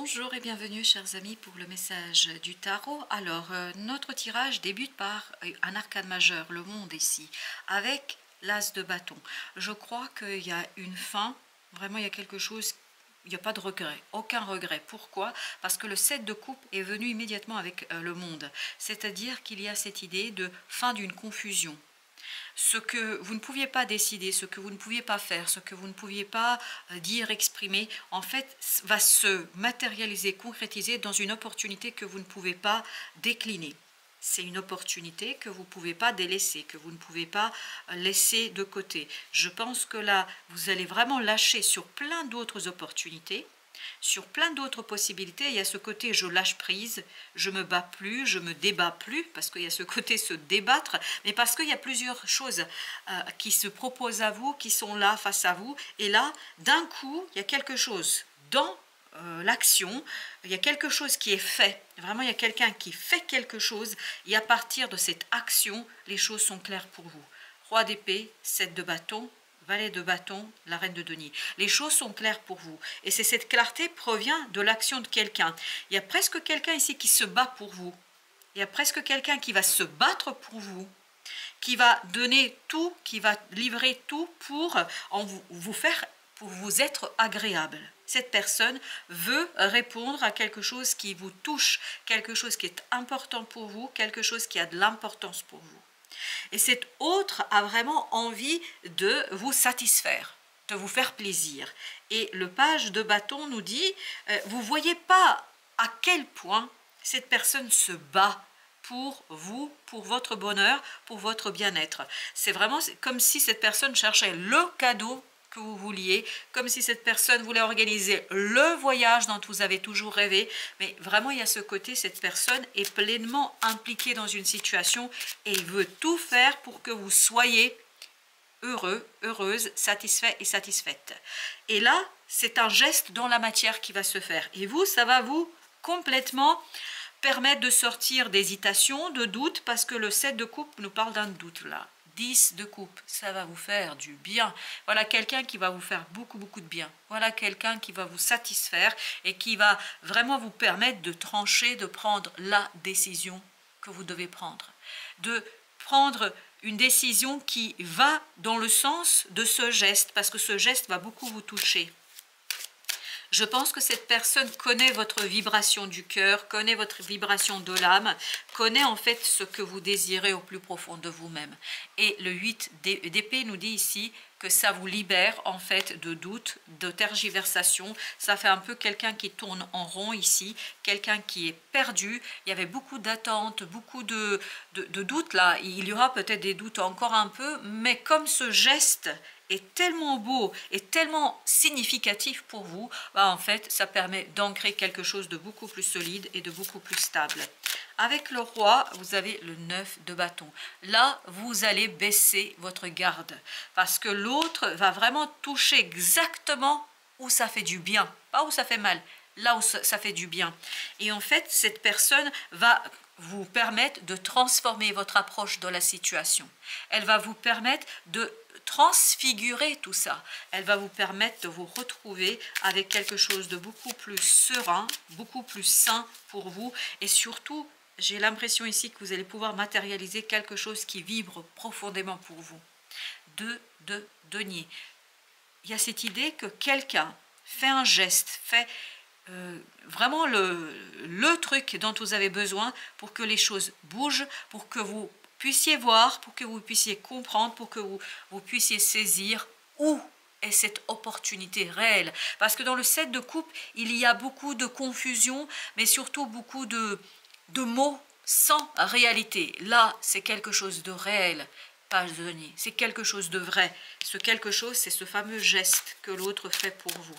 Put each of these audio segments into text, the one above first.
Bonjour et bienvenue chers amis pour le message du tarot. Alors notre tirage débute par un arcane majeur, le monde ici, avec l'as de bâton. Je crois qu'il y a une fin, vraiment il y a quelque chose, il n'y a pas de regret, aucun regret. Pourquoi? Parce que le 7 de coupe est venu immédiatement avec le monde, c'est-à-dire qu'il y a cette idée de fin d'une confusion. Ce que vous ne pouviez pas décider, ce que vous ne pouviez pas faire, ce que vous ne pouviez pas dire, exprimer, en fait, va se matérialiser, concrétiser dans une opportunité que vous ne pouvez pas décliner. C'est une opportunité que vous ne pouvez pas délaisser, que vous ne pouvez pas laisser de côté. Je pense que là, vous allez vraiment lâcher sur plein d'autres opportunités, sur plein d'autres possibilités. Il y a ce côté je lâche prise, je me bats plus, je me débat plus, parce qu'il y a ce côté se débattre, mais parce qu'il y a plusieurs choses qui se proposent à vous, qui sont là face à vous, et là, d'un coup, il y a quelque chose dans l'action, il y a quelque chose qui est fait, vraiment il y a quelqu'un qui fait quelque chose, et à partir de cette action, les choses sont claires pour vous. Roi d'épée, 7 de bâton, valet de bâton, la reine de denier. Les choses sont claires pour vous. Et c'est cette clarté provient de l'action de quelqu'un. Il y a presque quelqu'un ici qui se bat pour vous. Il y a presque quelqu'un qui va se battre pour vous, qui va donner tout, qui va livrer tout pour vous être agréable. Cette personne veut répondre à quelque chose qui vous touche, quelque chose qui est important pour vous, quelque chose qui a de l'importance pour vous. Et cet autre a vraiment envie de vous satisfaire, de vous faire plaisir. Et le page de bâton nous dit, vous ne voyez pas à quel point cette personne se bat pour vous, pour votre bonheur, pour votre bien-être. C'est vraiment comme si cette personne cherchait le cadeau que vous vouliez, comme si cette personne voulait organiser le voyage dont vous avez toujours rêvé, mais vraiment il y a ce côté, cette personne est pleinement impliquée dans une situation et il veut tout faire pour que vous soyez heureux, heureuse, satisfait et satisfaite. Et là, c'est un geste dans la matière qui va se faire. Et vous, ça va vous complètement permettre de sortir d'hésitation, de doute, parce que le 7 de coupe nous parle d'un doute là. 10 de coupe, ça va vous faire du bien. Voilà quelqu'un qui va vous faire beaucoup de bien. Voilà quelqu'un qui va vous satisfaire et qui va vraiment vous permettre de trancher, de prendre la décision que vous devez prendre. De prendre une décision qui va dans le sens de ce geste, parce que ce geste va beaucoup vous toucher. Je pense que cette personne connaît votre vibration du cœur, connaît votre vibration de l'âme, connaît en fait ce que vous désirez au plus profond de vous-même. Et le 8 d'épée nous dit ici que ça vous libère en fait de doutes, de tergiversation. Ça fait un peu quelqu'un qui tourne en rond ici, quelqu'un qui est perdu. Il y avait beaucoup d'attentes, beaucoup de doutes là. Il y aura peut-être des doutes encore un peu, mais comme ce geste est tellement beau et tellement significatif pour vous, bah en fait, ça permet d'ancrer quelque chose de beaucoup plus solide et de beaucoup plus stable. Avec le roi, vous avez le 9 de bâton. Là, vous allez baisser votre garde parce que l'autre va vraiment toucher exactement où ça fait du bien, pas où ça fait mal, là où ça fait du bien. Et en fait, cette personne va vous permettre de transformer votre approche de la situation. Elle va vous permettre de transfigurer tout ça. Elle va vous permettre de vous retrouver avec quelque chose de beaucoup plus serein, beaucoup plus sain pour vous. Et surtout, j'ai l'impression ici que vous allez pouvoir matérialiser quelque chose qui vibre profondément pour vous. 2 de denier. Il y a cette idée que quelqu'un fait un geste, fait vraiment le truc dont vous avez besoin pour que les choses bougent, pour que vous puissiez voir, pour que vous puissiez comprendre, pour que vous puissiez saisir où est cette opportunité réelle. Parce que dans le 7 de coupe, il y a beaucoup de confusion, mais surtout beaucoup de mots sans réalité. Là, c'est quelque chose de réel. Page de denier, c'est quelque chose de vrai. Ce quelque chose, c'est ce fameux geste que l'autre fait pour vous.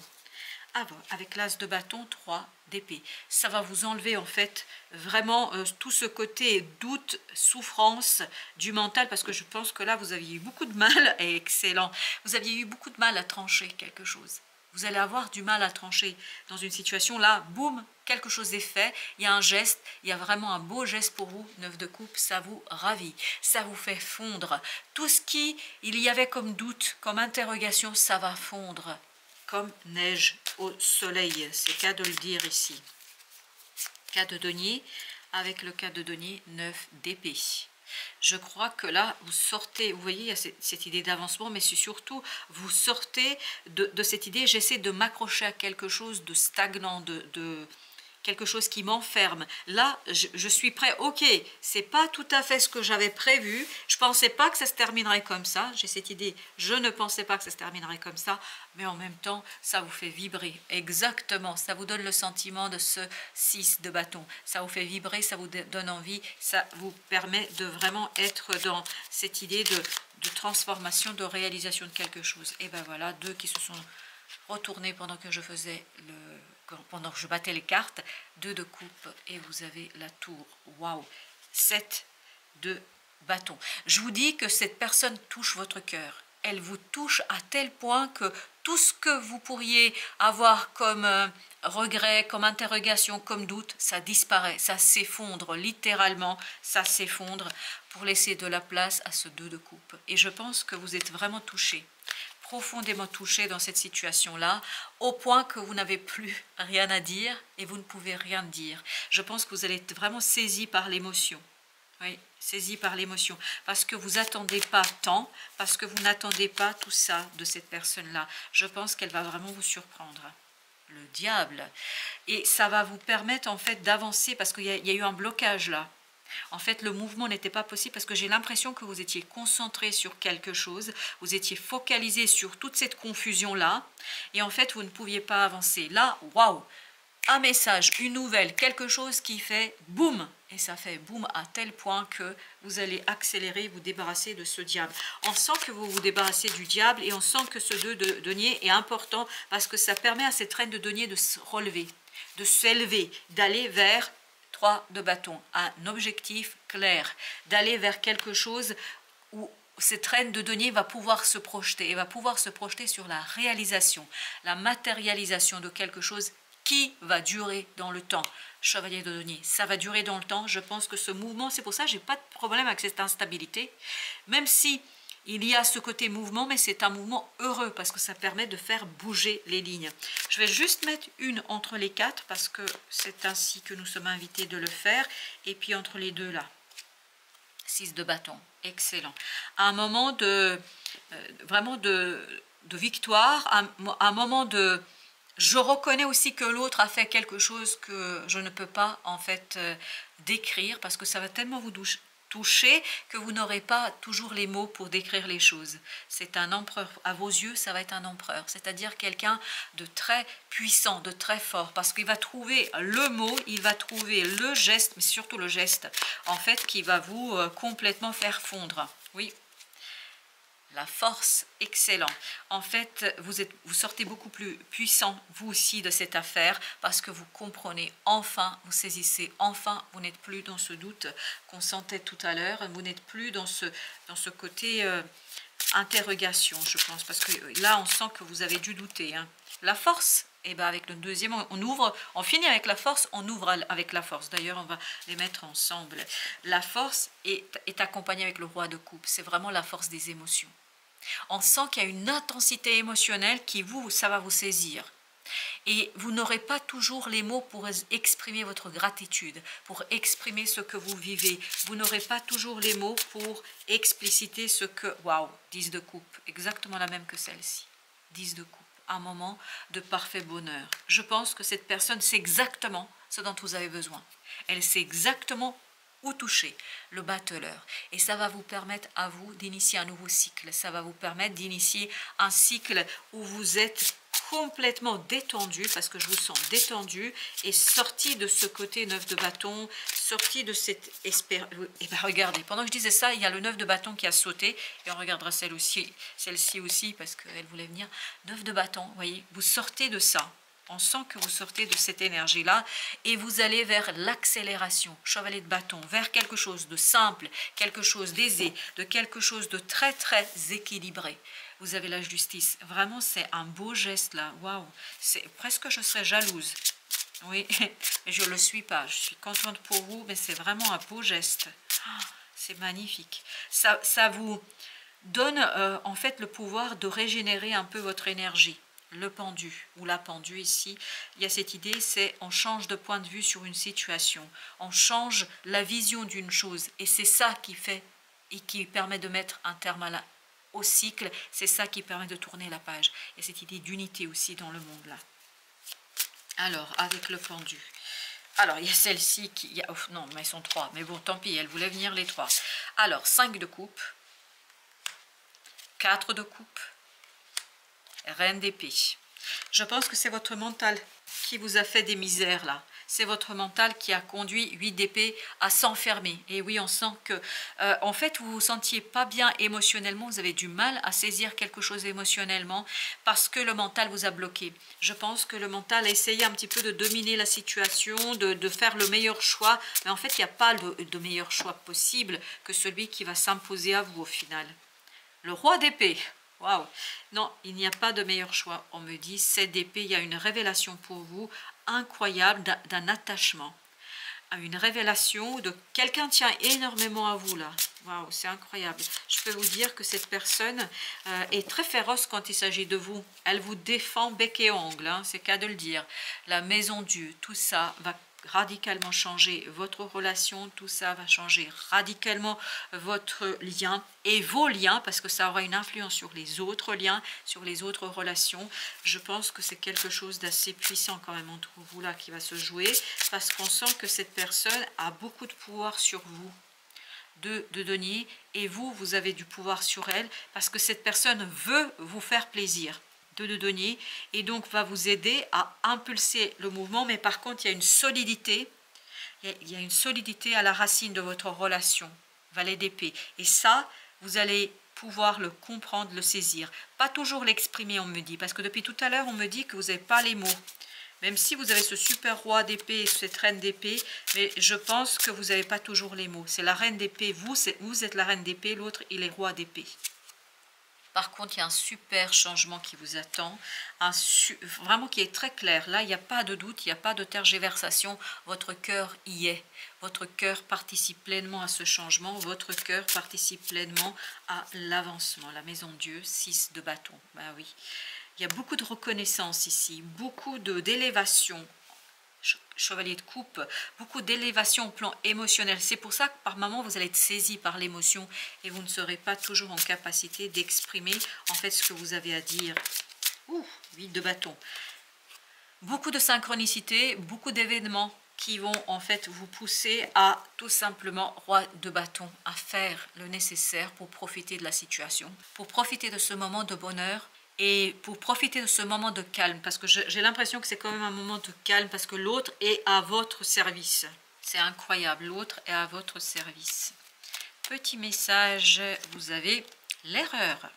Avec l'as de bâton, 3 d'épée. Ça va vous enlever en fait vraiment tout ce côté doute, souffrance du mental, parce que je pense que là vous aviez eu beaucoup de mal, et excellent, vous aviez eu beaucoup de mal à trancher quelque chose. Vous allez avoir du mal à trancher dans une situation, là, boum, quelque chose est fait, il y a un geste, il y a vraiment un beau geste pour vous, 9 de coupe, ça vous ravit, ça vous fait fondre. Tout ce qui il y avait comme doute, comme interrogation, ça va fondre comme neige au soleil, c'est qu'à de le dire ici. 4 de denier, avec le 4 de denier, 9 d'épée. Je crois que là, vous sortez, vous voyez, il y a cette idée d'avancement, mais c'est surtout, vous sortez de cette idée, j'essaie de m'accrocher à quelque chose de stagnant, de quelque chose qui m'enferme. Là, je suis prêt, ok, c'est pas tout à fait ce que j'avais prévu, je pensais pas que ça se terminerait comme ça, j'ai cette idée, je ne pensais pas que ça se terminerait comme ça, mais en même temps, ça vous fait vibrer, exactement, ça vous donne le sentiment de ce 6 de bâton, ça vous fait vibrer, ça vous donne envie, ça vous permet de vraiment être dans cette idée de transformation, de réalisation de quelque chose. Et ben voilà, 2 qui se sont retournés pendant que je faisais pendant que je battais les cartes, 2 de coupe et vous avez la tour. Waouh, 7 de bâton. Je vous dis que cette personne touche votre cœur. Elle vous touche à tel point que tout ce que vous pourriez avoir comme regret, comme interrogation, comme doute, ça disparaît, ça s'effondre, littéralement, ça s'effondre pour laisser de la place à ce 2 de coupe. Et je pense que vous êtes vraiment touché, profondément touché dans cette situation-là, au point que vous n'avez plus rien à dire et vous ne pouvez rien dire. Je pense que vous allez être vraiment saisi par l'émotion. Oui, saisi par l'émotion. Parce que vous n'attendez pas tant, parce que vous n'attendez pas tout ça de cette personne-là. Je pense qu'elle va vraiment vous surprendre. Le diable. Et ça va vous permettre en fait d'avancer parce qu'il y a eu un blocage là. En fait, le mouvement n'était pas possible parce que j'ai l'impression que vous étiez concentré sur quelque chose, vous étiez focalisé sur toute cette confusion-là, et en fait, vous ne pouviez pas avancer. Là, waouh, un message, une nouvelle, quelque chose qui fait boum, et ça fait boum à tel point que vous allez accélérer, vous débarrasser de ce diable. On sent que vous vous débarrassez du diable et on sent que ce 2 de denier est important parce que ça permet à cette reine de denier de se relever, de s'élever, d'aller vers 3 de bâton, un objectif clair, d'aller vers quelque chose où cette reine de denier va pouvoir se projeter, et va pouvoir se projeter sur la réalisation, la matérialisation de quelque chose qui va durer dans le temps. Chevalier de denier, ça va durer dans le temps. Je pense que ce mouvement, c'est pour ça que je n'ai pas de problème avec cette instabilité, même si il y a ce côté mouvement, mais c'est un mouvement heureux parce que ça permet de faire bouger les lignes. Je vais juste mettre une entre les 4 parce que c'est ainsi que nous sommes invités de le faire. Et puis entre les 2 là, 6 de bâton, excellent. Un moment de vraiment de victoire, un moment de... Je reconnais aussi que l'autre a fait quelque chose que je ne peux pas en fait décrire parce que ça va tellement vous toucher que vous n'aurez pas toujours les mots pour décrire les choses. C'est un empereur, à vos yeux, ça va être un empereur, c'est-à-dire quelqu'un de très puissant, de très fort, parce qu'il va trouver le mot, il va trouver le geste, mais surtout le geste, en fait, qui va vous complètement faire fondre. Oui. La force, excellent. En fait, vous sortez beaucoup plus puissant, vous aussi, de cette affaire, parce que vous comprenez enfin, vous saisissez enfin, vous n'êtes plus dans ce doute qu'on sentait tout à l'heure, vous n'êtes plus dans ce côté interrogation, je pense, parce que là, on sent que vous avez dû douter. Hein. La force, et ben avec le deuxième, on finit avec la force, on ouvre avec la force. D'ailleurs, on va les mettre ensemble. La force est accompagnée avec le roi de coupe, c'est vraiment la force des émotions. On sent qu'il y a une intensité émotionnelle qui ça va vous saisir. Et vous n'aurez pas toujours les mots pour exprimer votre gratitude, pour exprimer ce que vous vivez. Vous n'aurez pas toujours les mots pour expliciter ce que... Waouh, 10 de coupe, exactement la même que celle-ci. 10 de coupe, un moment de parfait bonheur. Je pense que cette personne sait exactement ce dont vous avez besoin. Elle sait exactement ou toucher le battleur. Et ça va vous permettre à vous d'initier un nouveau cycle. Ça va vous permettre d'initier un cycle où vous êtes complètement détendu, parce que je vous sens détendu, et sorti de ce côté 9 de bâton, sorti de cette espérance. Et bien regardez, pendant que je disais ça, il y a le 9 de bâton qui a sauté, et on regardera celle-ci aussi, parce qu'elle voulait venir. 9 de bâton, vous voyez, vous sortez de ça. On sent que vous sortez de cette énergie-là et vous allez vers l'accélération, chevalier de bâton, vers quelque chose de simple, quelque chose d'aisé, de quelque chose de très très équilibré. Vous avez la justice. Vraiment, c'est un beau geste là. Waouh, c'est presque je serais jalouse. Oui, mais je ne le suis pas. Je suis contente pour vous, mais c'est vraiment un beau geste. Oh, c'est magnifique. Ça vous donne en fait le pouvoir de régénérer un peu votre énergie. le pendu ou la pendue ici, il y a cette idée, c'est on change de point de vue sur une situation, on change la vision d'une chose et c'est ça qui fait et qui permet de mettre un terme au cycle, c'est ça qui permet de tourner la page. Il y a cette idée d'unité aussi dans le monde là. Alors, avec le pendu. Alors, il y a celle-ci qui... Oh, non, mais elles sont 3. Mais bon, tant pis, elles voulaient venir les 3. Alors, 5 de coupe. 4 de coupe. Reine d'épée. Je pense que c'est votre mental qui vous a fait des misères là. C'est votre mental qui a conduit 8 d'épée à s'enfermer. Et oui, on sent que, en fait, vous vous sentiez pas bien émotionnellement, vous avez du mal à saisir quelque chose émotionnellement parce que le mental vous a bloqué. Je pense que le mental a essayé un petit peu de dominer la situation, de faire le meilleur choix. Mais en fait, il n'y a pas de meilleur choix possible que celui qui va s'imposer à vous au final. Le roi d'épée. Waouh! Non, il n'y a pas de meilleur choix. On me dit, cette d'épée, il y a une révélation pour vous incroyable d'un attachement. Une révélation de quelqu'un tient énormément à vous là. Waouh, c'est incroyable. Je peux vous dire que cette personne est très féroce quand il s'agit de vous. Elle vous défend bec et ongle, hein, c'est qu'à de le dire. La maison Dieu, tout ça va radicalement changer votre relation, tout ça va changer radicalement votre lien et vos liens parce que ça aura une influence sur les autres liens, sur les autres relations. Je pense que c'est quelque chose d'assez puissant quand même entre vous là qui va se jouer parce qu'on sent que cette personne a beaucoup de pouvoir sur vous. De denier et vous avez du pouvoir sur elle parce que cette personne veut vous faire plaisir de denier et donc va vous aider à impulser le mouvement, mais par contre il y a une solidité, il y a une solidité à la racine de votre relation, valet d'épée, et ça vous allez pouvoir le comprendre, le saisir, pas toujours l'exprimer on me dit, parce que depuis tout à l'heure on me dit que vous n'avez pas les mots. Même si vous avez ce super roi d'épée et cette reine d'épée, mais je pense que vous n'avez pas toujours les mots. C'est la reine d'épée, vous êtes la reine d'épée, l'autre il est roi d'épée. Par contre, il y a un super changement qui vous attend, vraiment qui est très clair. Là, il n'y a pas de doute, il n'y a pas de tergiversation. Votre cœur y est. Votre cœur participe pleinement à ce changement. Votre cœur participe pleinement à l'avancement. La maison de Dieu, 6 de bâton. Ben oui. Il y a beaucoup de reconnaissance ici, beaucoup d'élévation. Chevalier de coupe, beaucoup d'élévation au plan émotionnel. C'est pour ça que par moments vous allez être saisi par l'émotion et vous ne serez pas toujours en capacité d'exprimer en fait ce que vous avez à dire. Ouh, 8 de bâton. Beaucoup de synchronicité, beaucoup d'événements qui vont en fait vous pousser à tout simplement, roi de bâton, à faire le nécessaire pour profiter de la situation, pour profiter de ce moment de bonheur. Et pour profiter de ce moment de calme, parce que j'ai l'impression que c'est quand même un moment de calme, parce que l'autre est à votre service. C'est incroyable, l'autre est à votre service. Petit message, vous avez l'erreur.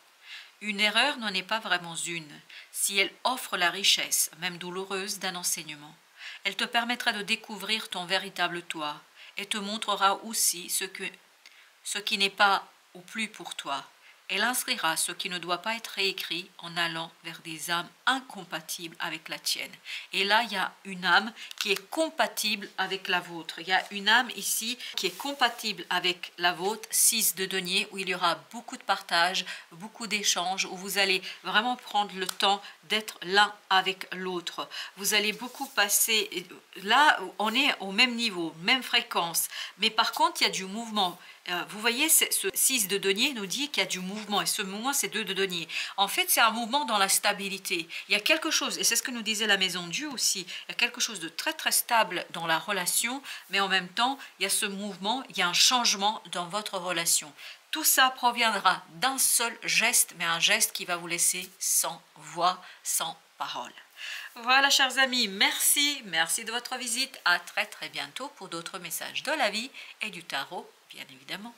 Une erreur n'en est pas vraiment une, si elle offre la richesse, même douloureuse, d'un enseignement. Elle te permettra de découvrir ton véritable toi, et te montrera aussi ce qui n'est pas au plus pour toi. Elle inscrira ce qui ne doit pas être réécrit en allant vers des âmes incompatibles avec la tienne. Et là, il y a une âme qui est compatible avec la vôtre. Il y a une âme ici qui est compatible avec la vôtre, 6 de denier, où il y aura beaucoup de partage, beaucoup d'échanges, où vous allez vraiment prendre le temps d'être l'un avec l'autre. Vous allez beaucoup passer... Là, on est au même niveau, même fréquence. Mais par contre, il y a du mouvement. Vous voyez, ce 6 de denier nous dit qu'il y a du mouvement, et ce mouvement, c'est 2 de denier. En fait, c'est un mouvement dans la stabilité. Il y a quelque chose, et c'est ce que nous disait la maison de Dieu aussi, il y a quelque chose de très très stable dans la relation, mais en même temps, il y a ce mouvement, il y a un changement dans votre relation. Tout ça proviendra d'un seul geste, mais un geste qui va vous laisser sans voix, sans parole. Voilà, chers amis, merci de votre visite. À très très bientôt pour d'autres messages de la vie et du tarot, bien évidemment.